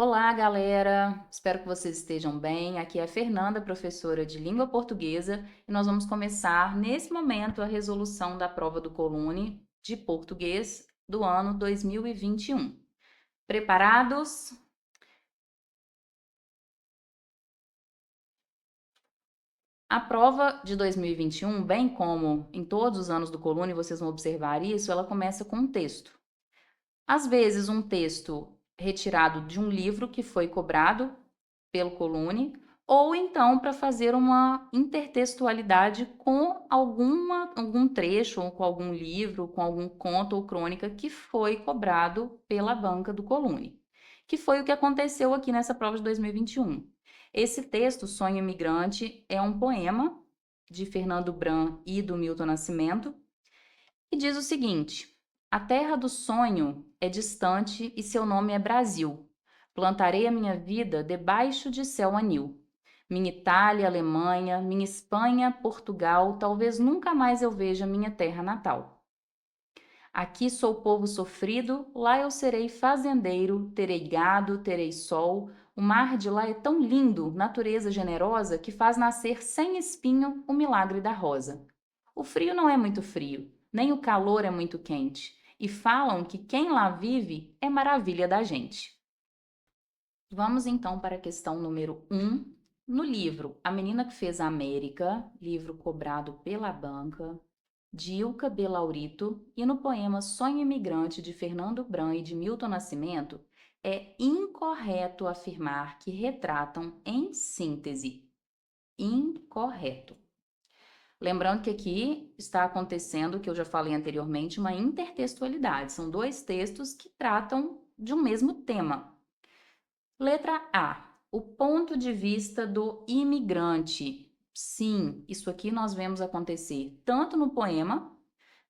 Olá, galera! Espero que vocês estejam bem. Aqui é a Fernanda, professora de língua portuguesa, e nós vamos começar nesse momento a resolução da prova do Colune de português do ano 2021. Preparados? A prova de 2021, bem como em todos os anos do Colune, vocês vão observar isso, ela começa com um texto. Às vezes, um texto retirado de um livro que foi cobrado pelo Colune, ou então para fazer uma intertextualidade com algum trecho, ou com algum livro, com algum conto ou crônica que foi cobrado pela banca do Colune, que foi o que aconteceu aqui nessa prova de 2021. Esse texto, Sonho Imigrante, é um poema de Fernando Bran e do Milton Nascimento, e diz o seguinte: a terra do sonho é distante e seu nome é Brasil. Plantarei a minha vida debaixo de céu anil. Minha Itália, Alemanha, minha Espanha, Portugal, talvez nunca mais eu veja minha terra natal. Aqui sou povo sofrido, lá eu serei fazendeiro, terei gado, terei sol. O mar de lá é tão lindo, natureza generosa, que faz nascer sem espinho o milagre da rosa. O frio não é muito frio, nem o calor é muito quente, e falam que quem lá vive é maravilha da gente. Vamos então para a questão número 1. No livro A Menina que Fez a América, livro cobrado pela banca, de Ilka B. Laurito, e no poema Sonho Imigrante, de Fernando Bran e de Milton Nascimento, é incorreto afirmar que retratam em síntese. Incorreto. Lembrando que aqui está acontecendo, o que eu já falei anteriormente, uma intertextualidade. São dois textos que tratam de um mesmo tema. Letra A. O ponto de vista do imigrante. Sim, isso aqui nós vemos acontecer tanto no poema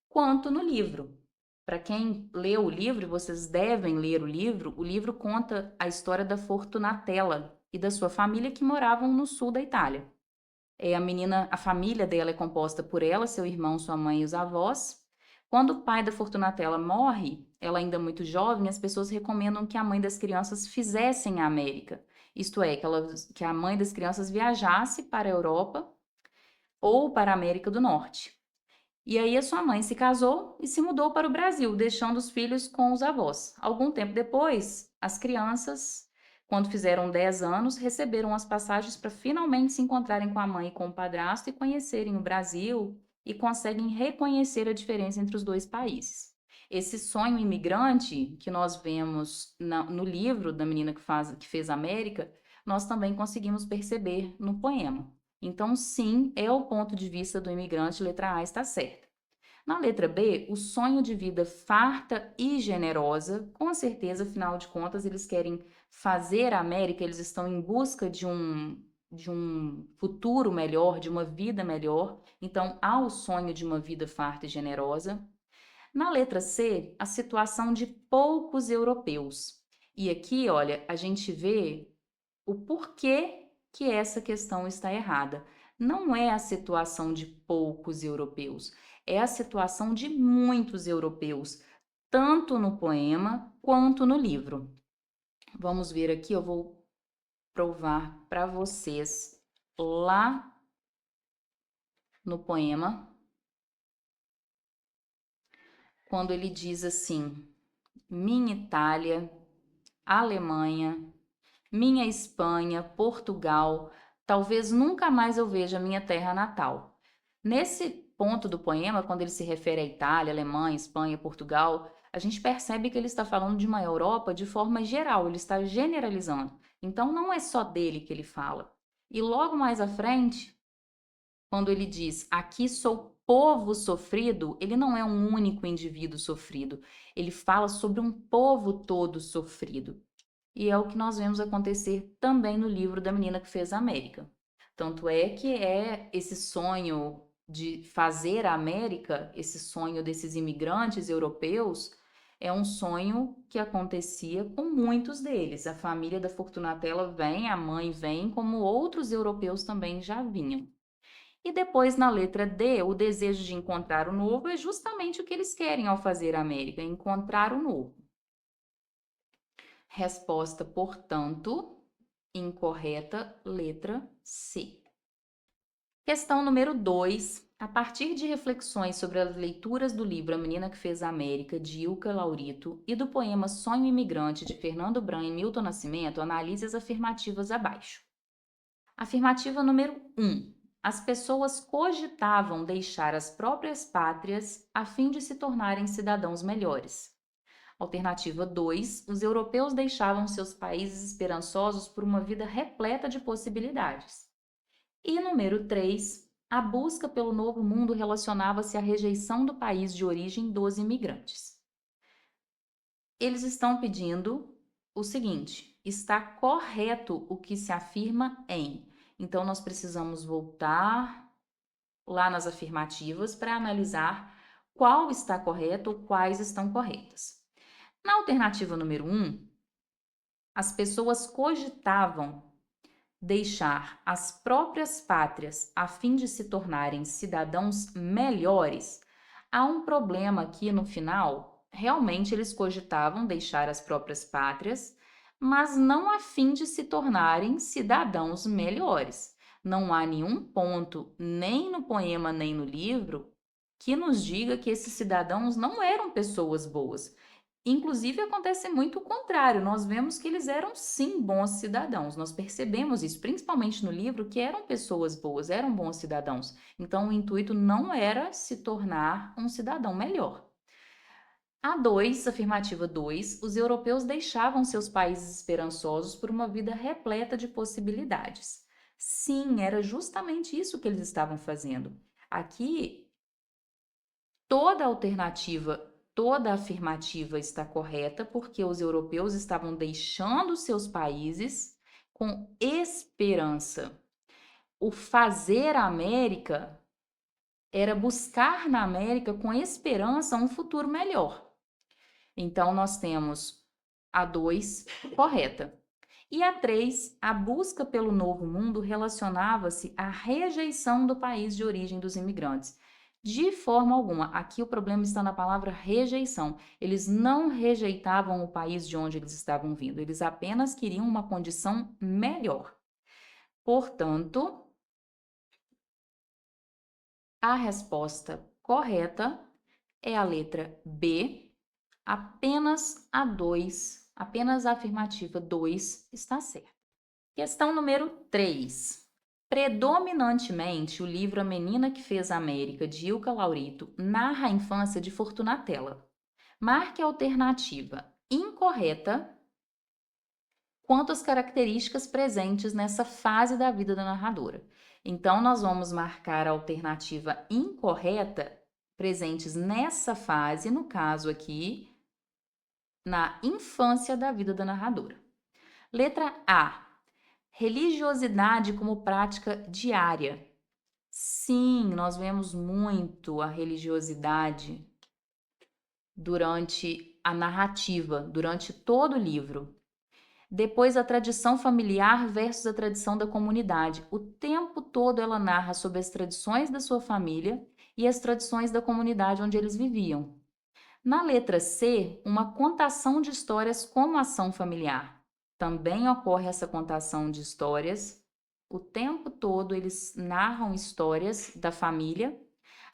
quanto no livro. Para quem leu o livro, vocês devem ler o livro conta a história da Fortunatella e da sua família que moravam no sul da Itália. A família dela é composta por ela, seu irmão, sua mãe e os avós. Quando o pai da Fortunatella morre, ela ainda muito jovem, as pessoas recomendam que a mãe das crianças fizessem a América. Isto é, que a mãe das crianças viajasse para a Europa ou para a América do Norte. E aí a sua mãe se casou e se mudou para o Brasil, deixando os filhos com os avós. Algum tempo depois, as crianças, quando fizeram 10 anos, receberam as passagens para finalmente se encontrarem com a mãe e com o padrasto e conhecerem o Brasil e conseguem reconhecer a diferença entre os dois países. Esse sonho imigrante que nós vemos no livro da menina que fez América, nós também conseguimos perceber no poema. Então, sim, é o ponto de vista do imigrante, letra A está certa. Na letra B, o sonho de vida farta e generosa, com certeza, afinal de contas, eles querem fazer a América, eles estão em busca de um futuro melhor, de uma vida melhor. Então, há o sonho de uma vida farta e generosa. Na letra C, a situação de poucos europeus. E aqui, olha, a gente vê o porquê que essa questão está errada. Não é a situação de poucos europeus, é a situação de muitos europeus, tanto no poema quanto no livro. Vamos ver aqui, eu vou provar para vocês lá no poema, quando ele diz assim: minha Itália, Alemanha, minha Espanha, Portugal, talvez nunca mais eu veja minha terra natal. Nesse ponto do poema, quando ele se refere à Itália, Alemanha, Espanha, Portugal, a gente percebe que ele está falando de uma Europa de forma geral, ele está generalizando. Então não é só dele que ele fala. E logo mais à frente, quando ele diz aqui sou povo sofrido, ele não é um único indivíduo sofrido, ele fala sobre um povo todo sofrido. E é o que nós vemos acontecer também no livro da menina que fez a América. Tanto é que é esse sonho de fazer a América, esse sonho desses imigrantes europeus, é um sonho que acontecia com muitos deles. A família da Fortunatella vem, a mãe vem, como outros europeus também já vinham. E depois, na letra D, o desejo de encontrar o novo é justamente o que eles querem ao fazer a América, encontrar o novo. Resposta, portanto, incorreta, letra C. Questão número 2. A partir de reflexões sobre as leituras do livro A Menina que Fez a América, de Ilka Laurito, e do poema Sonho Imigrante, de Fernando Bran e Milton Nascimento, analise as afirmativas abaixo. Afirmativa número 1. As pessoas cogitavam deixar as próprias pátrias a fim de se tornarem cidadãos melhores. Alternativa 2. Os europeus deixavam seus países esperançosos por uma vida repleta de possibilidades. E número 3. A busca pelo novo mundo relacionava-se à rejeição do país de origem dos imigrantes. Eles estão pedindo o seguinte: está correto o que se afirma em. Então, nós precisamos voltar lá nas afirmativas para analisar qual está correto ou quais estão corretas. Na alternativa número 1, as pessoas cogitavam deixar as próprias pátrias a fim de se tornarem cidadãos melhores. Há um problema aqui no final. Realmente eles cogitavam deixar as próprias pátrias, mas não a fim de se tornarem cidadãos melhores. Não há nenhum ponto, nem no poema nem no livro, que nos diga que esses cidadãos não eram pessoas boas. Inclusive, acontece muito o contrário. Nós vemos que eles eram sim bons cidadãos. Nós percebemos isso, principalmente no livro, que eram pessoas boas, eram bons cidadãos. Então, o intuito não era se tornar um cidadão melhor. A 2, afirmativa 2, os europeus deixavam seus países esperançosos por uma vida repleta de possibilidades. Sim, era justamente isso que eles estavam fazendo. Aqui, toda alternativa, toda afirmativa está correta, porque os europeus estavam deixando seus países com esperança. O fazer a América era buscar na América com esperança um futuro melhor. Então, nós temos a 2 correta. E a 3, a busca pelo novo mundo relacionava-se à rejeição do país de origem dos imigrantes. De forma alguma, aqui o problema está na palavra rejeição. Eles não rejeitavam o país de onde eles estavam vindo, eles apenas queriam uma condição melhor. Portanto, a resposta correta é a letra B, apenas a 2, apenas a afirmativa 2 está certa. Questão número 3. Predominantemente, o livro A Menina que Fez a América, de Ilka Laurito, narra a infância de Fortunatella. Marque a alternativa incorreta quanto às características presentes nessa fase da vida da narradora. Então, nós vamos marcar a alternativa incorreta presentes nessa fase, no caso aqui, na infância da vida da narradora. Letra A. Religiosidade como prática diária. Sim, nós vemos muito a religiosidade durante a narrativa, durante todo o livro. Depois, a tradição familiar versus a tradição da comunidade. O tempo todo ela narra sobre as tradições da sua família e as tradições da comunidade onde eles viviam. Na letra C, uma contação de histórias como ação familiar. Também ocorre essa contação de histórias. O tempo todo eles narram histórias da família.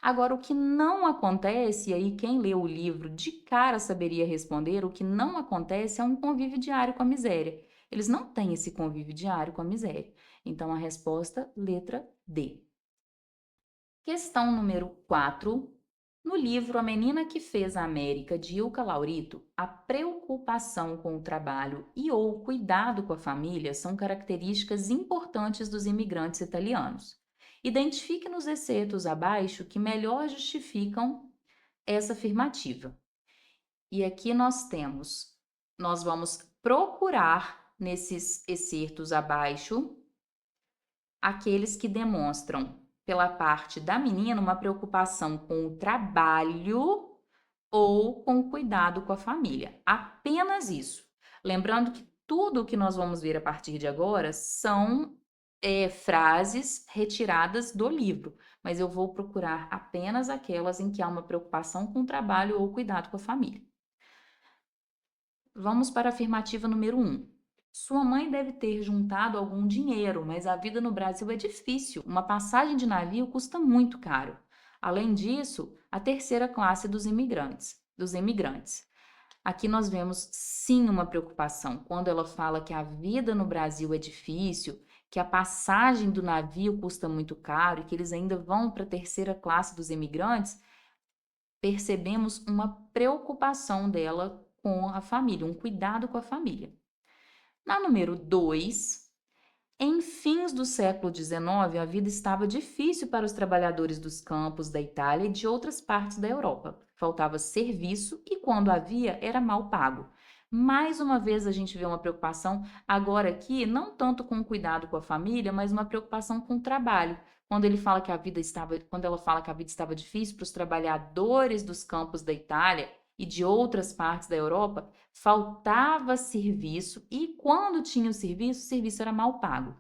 Agora, o que não acontece, e aí quem lê o livro de cara saberia responder, o que não acontece é um convívio diário com a miséria. Eles não têm esse convívio diário com a miséria. Então, a resposta, letra D. Questão número 4. No livro A Menina que Fez a América, de Ilka Laurito, a preocupação com o trabalho e ou cuidado com a família são características importantes dos imigrantes italianos. Identifique nos excertos abaixo que melhor justificam essa afirmativa. E aqui nós vamos procurar nesses excertos abaixo aqueles que demonstram, pela parte da menina, uma preocupação com o trabalho ou com o cuidado com a família. Apenas isso. Lembrando que tudo o que nós vamos ver a partir de agora são frases retiradas do livro, mas eu vou procurar apenas aquelas em que há uma preocupação com o trabalho ou cuidado com a família. Vamos para a afirmativa número 1. Sua mãe deve ter juntado algum dinheiro, mas a vida no Brasil é difícil. Uma passagem de navio custa muito caro. Além disso, a terceira classe dos imigrantes. Aqui nós vemos sim uma preocupação quando ela fala que a vida no Brasil é difícil, que a passagem do navio custa muito caro e que eles ainda vão para a terceira classe dos imigrantes. Percebemos uma preocupação dela com a família, um cuidado com a família. Na número 2, em fins do século XIX, a vida estava difícil para os trabalhadores dos campos da Itália e de outras partes da Europa. Faltava serviço e, quando havia, era mal pago. Mais uma vez, a gente vê uma preocupação, agora aqui, não tanto com o cuidado com a família, mas uma preocupação com o trabalho. Quando ela fala que a vida estava difícil para os trabalhadores dos campos da Itália e de outras partes da Europa, faltava serviço e, quando tinha o serviço era mal pago.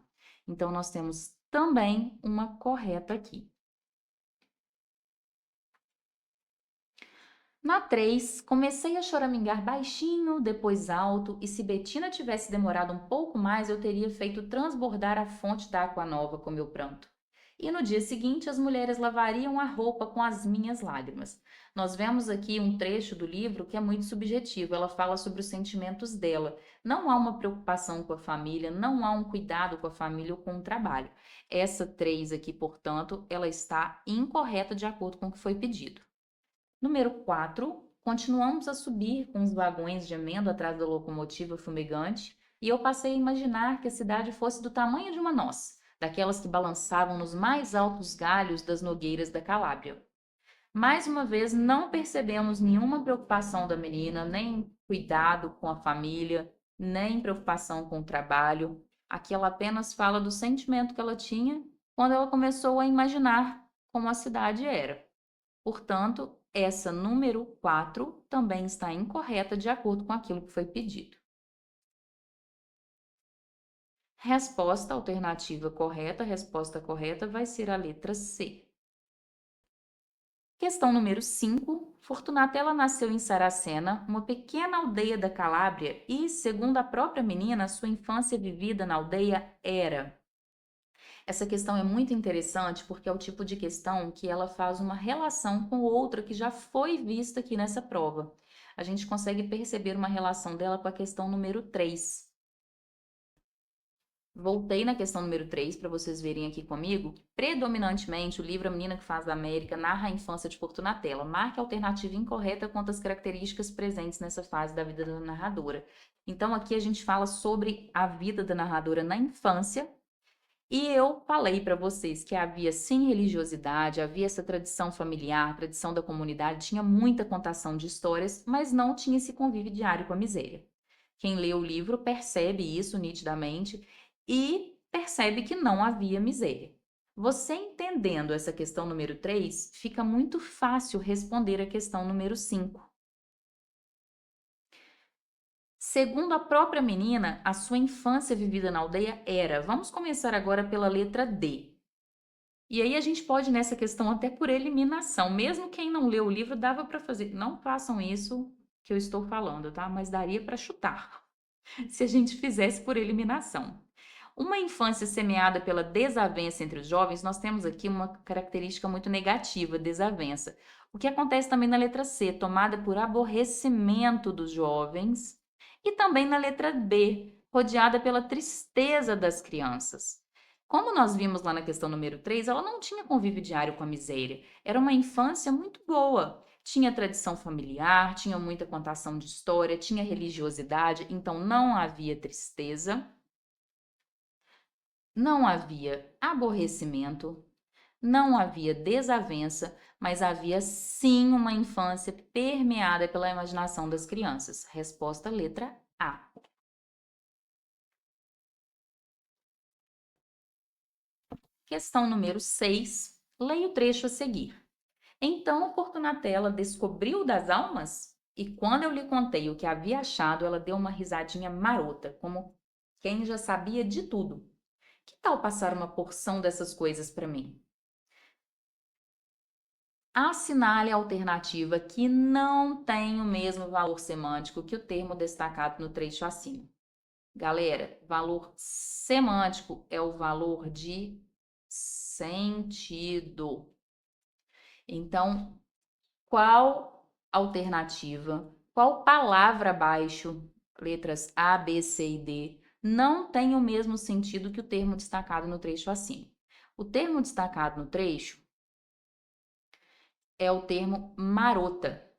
Então, nós temos também uma correta aqui. Na 3, comecei a choramingar baixinho, depois alto, e se Betina tivesse demorado um pouco mais, eu teria feito transbordar a fonte da água nova com meu pranto. E no dia seguinte, as mulheres lavariam a roupa com as minhas lágrimas. Nós vemos aqui um trecho do livro que é muito subjetivo. Ela fala sobre os sentimentos dela. Não há uma preocupação com a família, não há um cuidado com a família ou com o trabalho. Essa 3 aqui, portanto, ela está incorreta de acordo com o que foi pedido. Número 4, continuamos a subir com os vagões gemendo atrás da locomotiva fumegante, e eu passei a imaginar que a cidade fosse do tamanho de uma noz, daquelas que balançavam nos mais altos galhos das nogueiras da Calábria. Mais uma vez, não percebemos nenhuma preocupação da menina, nem cuidado com a família, nem preocupação com o trabalho. Aqui ela apenas fala do sentimento que ela tinha quando ela começou a imaginar como a cidade era. Portanto, essa número 4 também está incorreta de acordo com aquilo que foi pedido. Resposta alternativa correta, resposta correta vai ser a letra C. Questão número 5. Fortunatella nasceu em Saracena, uma pequena aldeia da Calábria, e, segundo a própria menina, sua infância vivida na aldeia era. Essa questão é muito interessante porque é o tipo de questão que ela faz uma relação com outra que já foi vista aqui nessa prova. A gente consegue perceber uma relação dela com a questão número 3. Voltei na questão número 3 para vocês verem aqui comigo. Predominantemente, o livro A Menina que Faz da América narra a infância de Fortunatella. Marque a alternativa incorreta quanto às características presentes nessa fase da vida da narradora. Então, aqui a gente fala sobre a vida da narradora na infância. E eu falei para vocês que havia sim religiosidade, havia essa tradição familiar, tradição da comunidade, tinha muita contação de histórias, mas não tinha esse convívio diário com a miséria. Quem lê o livro percebe isso nitidamente e percebe que não havia miséria. Você entendendo essa questão número 3, fica muito fácil responder a questão número 5. Segundo a própria menina, a sua infância vivida na aldeia era. Vamos começar agora pela letra D. E aí a gente pode nessa questão até por eliminação. Mesmo quem não leu o livro dava para fazer. Não façam isso que eu estou falando, tá? Mas daria para chutar se a gente fizesse por eliminação. Uma infância semeada pela desavença entre os jovens, nós temos aqui uma característica muito negativa, desavença. O que acontece também na letra C, tomada por aborrecimento dos jovens, e também na letra B, rodeada pela tristeza das crianças. Como nós vimos lá na questão número 3, ela não tinha convívio diário com a miséria. Era uma infância muito boa. Tinha tradição familiar, tinha muita contação de história, tinha religiosidade, então não havia tristeza, não havia aborrecimento, não havia desavença, mas havia sim uma infância permeada pela imaginação das crianças. Resposta letra A. Questão número 6. Leia o trecho a seguir. Então, Fortunatella descobriu das almas? E quando eu lhe contei o que havia achado, ela deu uma risadinha marota, como quem já sabia de tudo. Que tal passar uma porção dessas coisas para mim? Assinale a alternativa que não tem o mesmo valor semântico que o termo destacado no trecho acima. Galera, valor semântico é o valor de sentido. Então, qual alternativa, qual palavra abaixo, letras A, B, C e D, não tem o mesmo sentido que o termo destacado no trecho acima? O termo destacado no trecho é o termo marota.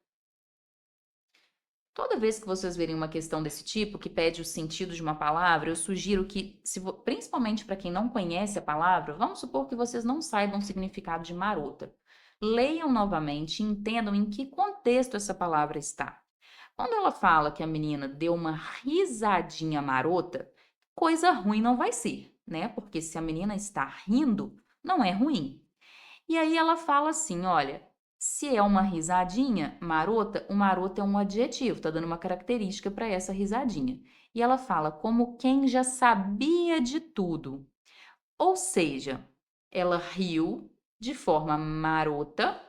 Toda vez que vocês verem uma questão desse tipo, que pede o sentido de uma palavra, eu sugiro que, principalmente para quem não conhece a palavra, vamos supor que vocês não saibam o significado de marota. Leiam novamente e entendam em que contexto essa palavra está. Quando ela fala que a menina deu uma risadinha marota, coisa ruim não vai ser, né? Porque se a menina está rindo, não é ruim. E aí ela fala assim, olha, se é uma risadinha marota, o maroto é um adjetivo, tá dando uma característica para essa risadinha. E ela fala como quem já sabia de tudo. Ou seja, ela riu de forma marota,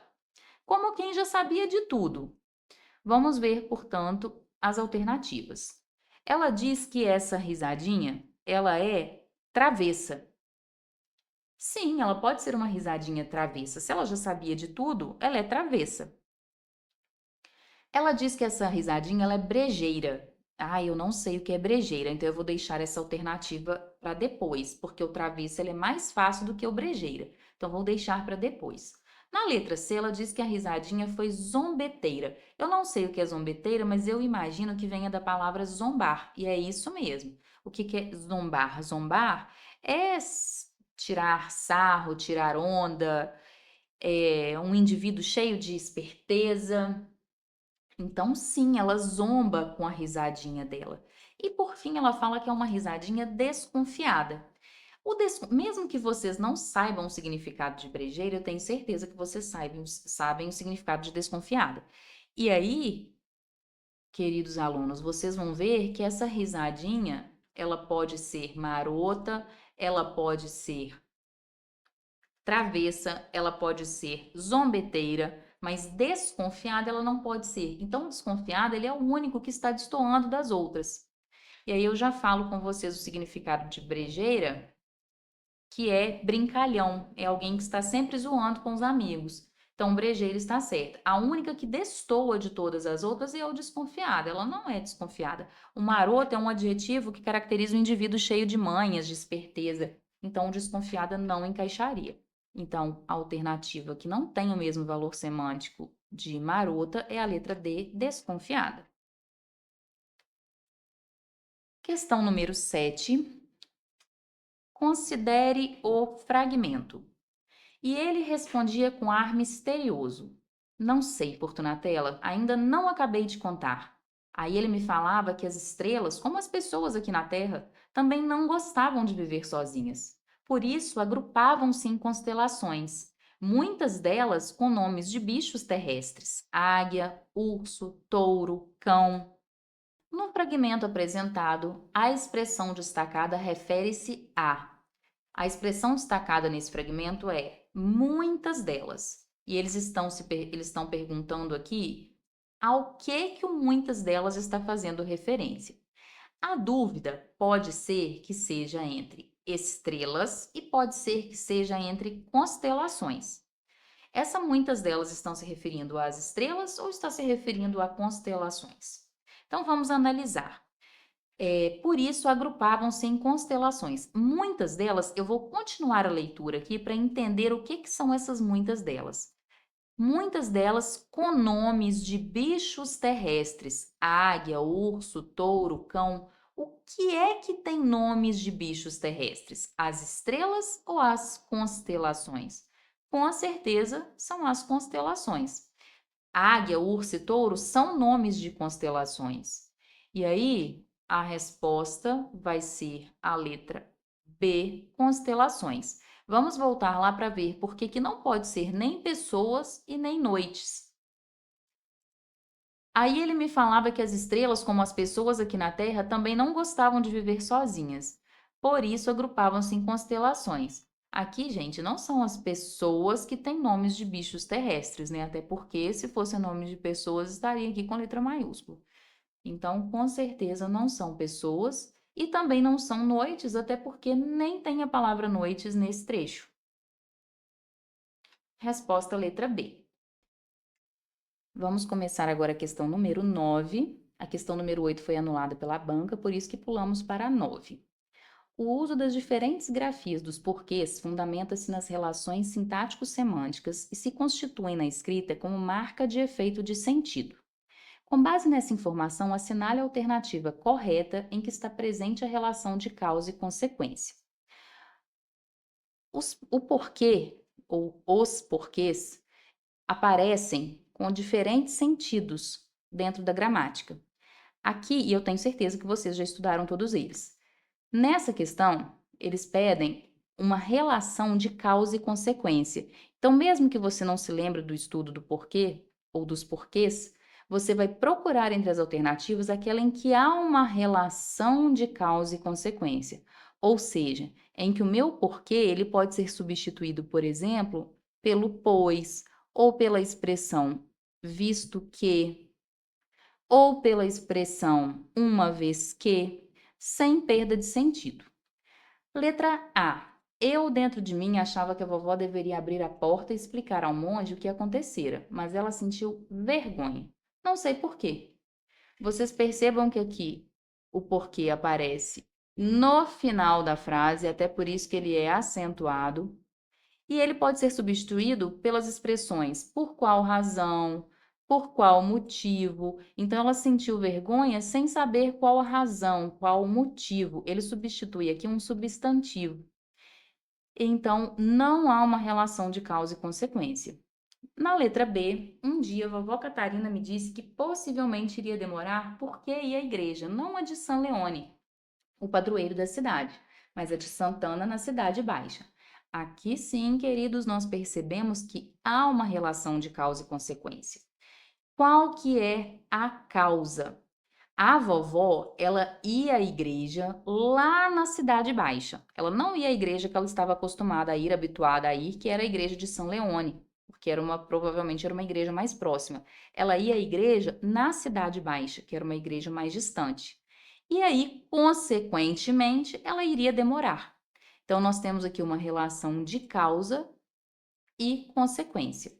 como quem já sabia de tudo. Vamos ver, portanto, as alternativas. Ela diz que essa risadinha, ela é travessa. Sim, ela pode ser uma risadinha travessa. Se ela já sabia de tudo, ela é travessa. Ela diz que essa risadinha ela é brejeira. Ah, eu não sei o que é brejeira, então eu vou deixar essa alternativa para depois, porque o travessa ele é mais fácil do que o brejeira. Então vou deixar para depois. Na letra C, ela diz que a risadinha foi zombeteira. Eu não sei o que é zombeteira, mas eu imagino que venha da palavra zombar, e é isso mesmo. O que que é zombar? Zombar é tirar sarro, tirar onda, é um indivíduo cheio de esperteza. Então, sim, ela zomba com a risadinha dela. E por fim, ela fala que é uma risadinha desconfiada. Mesmo que vocês não saibam o significado de brejeira, eu tenho certeza que vocês sabem o significado de desconfiada. E aí, queridos alunos, vocês vão ver que essa risadinha, ela pode ser marota, ela pode ser travessa, ela pode ser zombeteira, mas desconfiada ela não pode ser. Então, desconfiada, ele é o único que está destoando das outras. E aí eu já falo com vocês o significado de brejeira, que é brincalhão, é alguém que está sempre zoando com os amigos. Então, brejeira está certa. A única que destoa de todas as outras é o desconfiada. Ela não é desconfiada. O maroto é um adjetivo que caracteriza o indivíduo cheio de manhas, de esperteza. Então, desconfiada não encaixaria. Então, a alternativa que não tem o mesmo valor semântico de marota é a letra D, desconfiada. Questão número 7. Considere o fragmento. E ele respondia com ar misterioso. Não sei, Fortunatella, ainda não acabei de contar. Aí ele me falava que as estrelas, como as pessoas aqui na Terra, também não gostavam de viver sozinhas. Por isso, agrupavam-se em constelações, muitas delas com nomes de bichos terrestres: águia, urso, touro, cão. No fragmento apresentado, a expressão destacada refere-se a expressão destacada nesse fragmento é muitas delas. E eles estão perguntando aqui ao que o muitas delas está fazendo referência. A dúvida pode ser que seja entre estrelas e pode ser que seja entre constelações. Essa muitas delas estão se referindo às estrelas ou está se referindo a constelações? Então vamos analisar. Por isso, agrupavam-se em constelações. Muitas delas, eu vou continuar a leitura aqui para entender o que são essas muitas delas. Muitas delas com nomes de bichos terrestres: águia, urso, touro, cão. O que é que tem nomes de bichos terrestres? As estrelas ou as constelações? Com certeza são as constelações. Águia, urso e touro são nomes de constelações. E aí, a resposta vai ser a letra B, constelações. Vamos voltar lá para ver por que não pode ser nem pessoas e nem noites. Aí ele me falava que as estrelas, como as pessoas aqui na Terra, também não gostavam de viver sozinhas. Por isso, agrupavam-se em constelações. Aqui, gente, não são as pessoas que têm nomes de bichos terrestres, né? Até porque, se fosse nome de pessoas, estaria aqui com letra maiúscula. Então, com certeza, não são pessoas e também não são noites, até porque nem tem a palavra noites nesse trecho. Resposta letra B. Vamos começar agora a questão número 9. A questão número 8 foi anulada pela banca, por isso que pulamos para a 9. O uso das diferentes grafias dos porquês fundamenta-se nas relações sintático-semânticas e se constituem na escrita como marca de efeito de sentido. Com base nessa informação, assinale a alternativa correta em que está presente a relação de causa e consequência. O porquê, ou os porquês, aparecem com diferentes sentidos dentro da gramática. Aqui, e eu tenho certeza que vocês já estudaram todos eles. Nessa questão, eles pedem uma relação de causa e consequência. Então, mesmo que você não se lembre do estudo do porquê ou dos porquês, você vai procurar entre as alternativas aquela em que há uma relação de causa e consequência. Ou seja, em que o meu porquê ele pode ser substituído, por exemplo, pelo pois, ou pela expressão visto que, ou pela expressão uma vez que, sem perda de sentido. Letra A. Eu, dentro de mim, achava que a vovó deveria abrir a porta e explicar ao monge o que acontecera, mas ela sentiu vergonha. Não sei por quê. Vocês percebam que aqui o porquê aparece no final da frase, até por isso que ele é acentuado, e ele pode ser substituído pelas expressões por qual razão, por qual motivo. Então, ela sentiu vergonha sem saber qual a razão, qual o motivo. Ele substitui aqui um substantivo. Então, não há uma relação de causa e consequência. Na letra B, um dia a vovó Catarina me disse que possivelmente iria demorar porque ia à igreja, não a de San Leone, o padroeiro da cidade, mas a de Santana na Cidade Baixa. Aqui sim, queridos, nós percebemos que há uma relação de causa e consequência. Qual que é a causa? A vovó, ela ia à igreja lá na Cidade Baixa. Ela não ia à igreja que ela estava acostumada a ir, habituada a ir, que era a igreja de São Leone, porque provavelmente era uma igreja mais próxima. Ela ia à igreja na Cidade Baixa, que era uma igreja mais distante. E aí, consequentemente, ela iria demorar. Então, nós temos aqui uma relação de causa e consequência.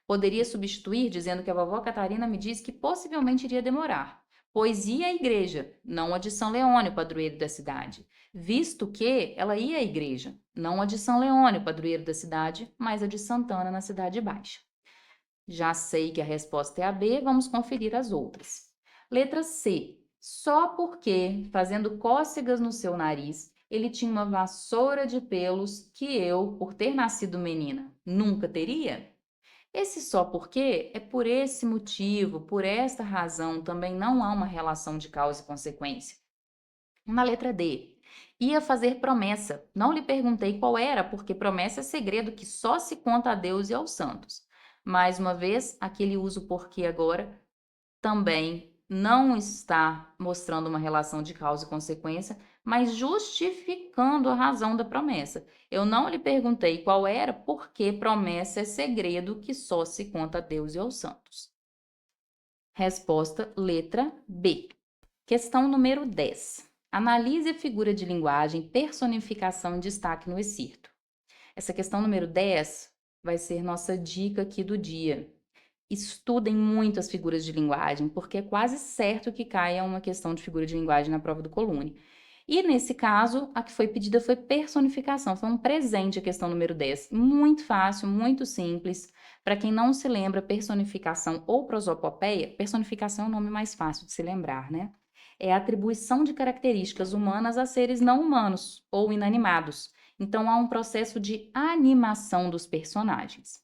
Poderia substituir dizendo que a vovó Catarina me disse que possivelmente iria demorar, pois ia à igreja, não a de São Leone, o padroeiro da cidade, visto que ela ia à igreja, não a de São Leone, o padroeiro da cidade, mas a de Santana, na Cidade Baixa. Já sei que a resposta é a B, vamos conferir as outras. Letra C. Só porque, fazendo cócegas no seu nariz, ele tinha uma vassoura de pelos que eu, por ter nascido menina, nunca teria? Esse só porque é por esse motivo, por esta razão, também não há uma relação de causa e consequência. Na letra D. Ia fazer promessa. Não lhe perguntei qual era, porque promessa é segredo que só se conta a Deus e aos santos. Mais uma vez, aquele uso porque agora também não está mostrando uma relação de causa e consequência, mas justificando a razão da promessa. Eu não lhe perguntei qual era, porque promessa é segredo que só se conta a Deus e aos santos. Resposta letra B. Questão número 10. Analise a figura de linguagem, personificação e destaque no excerto. Essa questão número 10 vai ser nossa dica aqui do dia. Estudem muito as figuras de linguagem, porque é quase certo que caia uma questão de figura de linguagem na prova do Colune. E nesse caso, a que foi pedida foi personificação, foi um presente a questão número 10. Muito fácil, muito simples. Para quem não se lembra, personificação ou prosopopeia, personificação é o nome mais fácil de se lembrar, né? É a atribuição de características humanas a seres não humanos ou inanimados. Então, há um processo de animação dos personagens.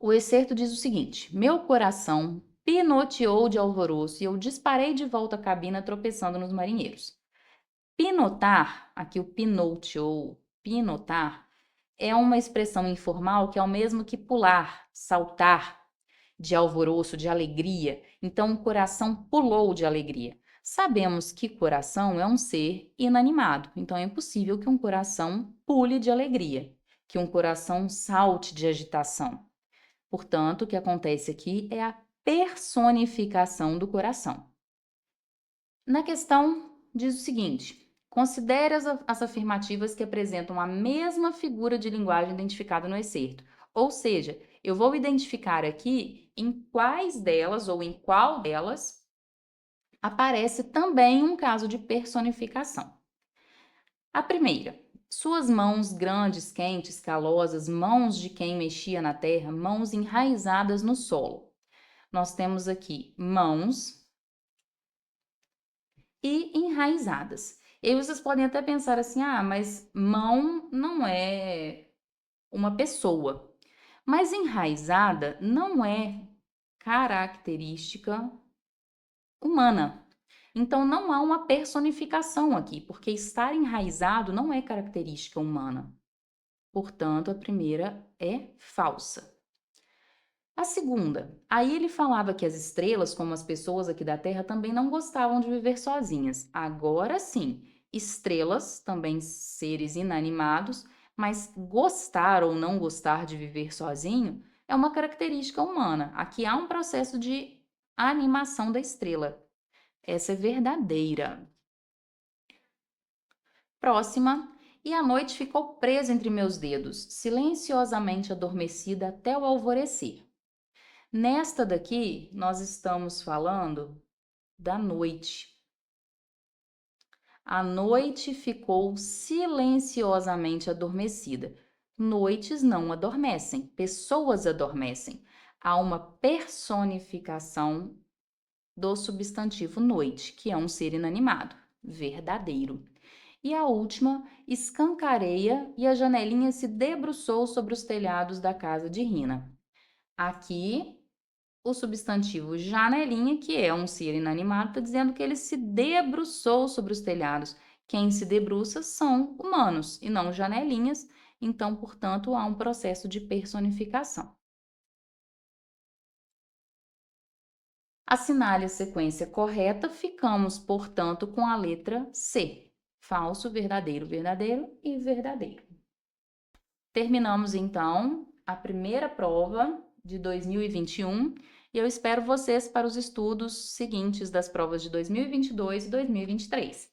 O excerto diz o seguinte: meu coração pinoteou de alvoroço e eu disparei de volta à cabina tropeçando nos marinheiros. Pinotar, aqui o pinoteou, pinotar, é uma expressão informal que é o mesmo que pular, saltar de alvoroço, de alegria. Então, o coração pulou de alegria. Sabemos que coração é um ser inanimado, então é impossível que um coração pule de alegria, que um coração salte de agitação. Portanto, o que acontece aqui é a personificação do coração. Na questão, diz o seguinte: considere as afirmativas que apresentam a mesma figura de linguagem identificada no excerto. Ou seja, eu vou identificar aqui em quais delas ou em qual delas aparece também um caso de personificação. A primeira, suas mãos grandes, quentes, calosas, mãos de quem mexia na terra, mãos enraizadas no solo. Nós temos aqui mãos e enraizadas. E aí vocês podem até pensar assim: ah, mas mão não é uma pessoa. Mas enraizada não é característica humana. Então não há uma personificação aqui, porque estar enraizado não é característica humana. Portanto, a primeira é falsa. A segunda, aí ele falava que as estrelas, como as pessoas aqui da Terra, também não gostavam de viver sozinhas. Agora sim, estrelas, também seres inanimados, mas gostar ou não gostar de viver sozinho é uma característica humana. Aqui há um processo de animação da estrela. Essa é verdadeira. Próxima. E a noite ficou presa entre meus dedos, silenciosamente adormecida até o alvorecer. Nesta daqui, nós estamos falando da noite. A noite ficou silenciosamente adormecida. Noites não adormecem, pessoas adormecem. Há uma personificação do substantivo noite, que é um ser inanimado, verdadeiro. E a última, escancareia e a janelinha se debruçou sobre os telhados da casa de Rina. Aqui o substantivo janelinha, que é um ser inanimado, está dizendo que ele se debruçou sobre os telhados. Quem se debruça são humanos e não janelinhas, então, portanto, há um processo de personificação. Assinale a sequência correta, ficamos, portanto, com a letra C. Falso, verdadeiro, verdadeiro e verdadeiro. Terminamos, então, a primeira prova de 2021 e eu espero vocês para os estudos seguintes das provas de 2022 e 2023.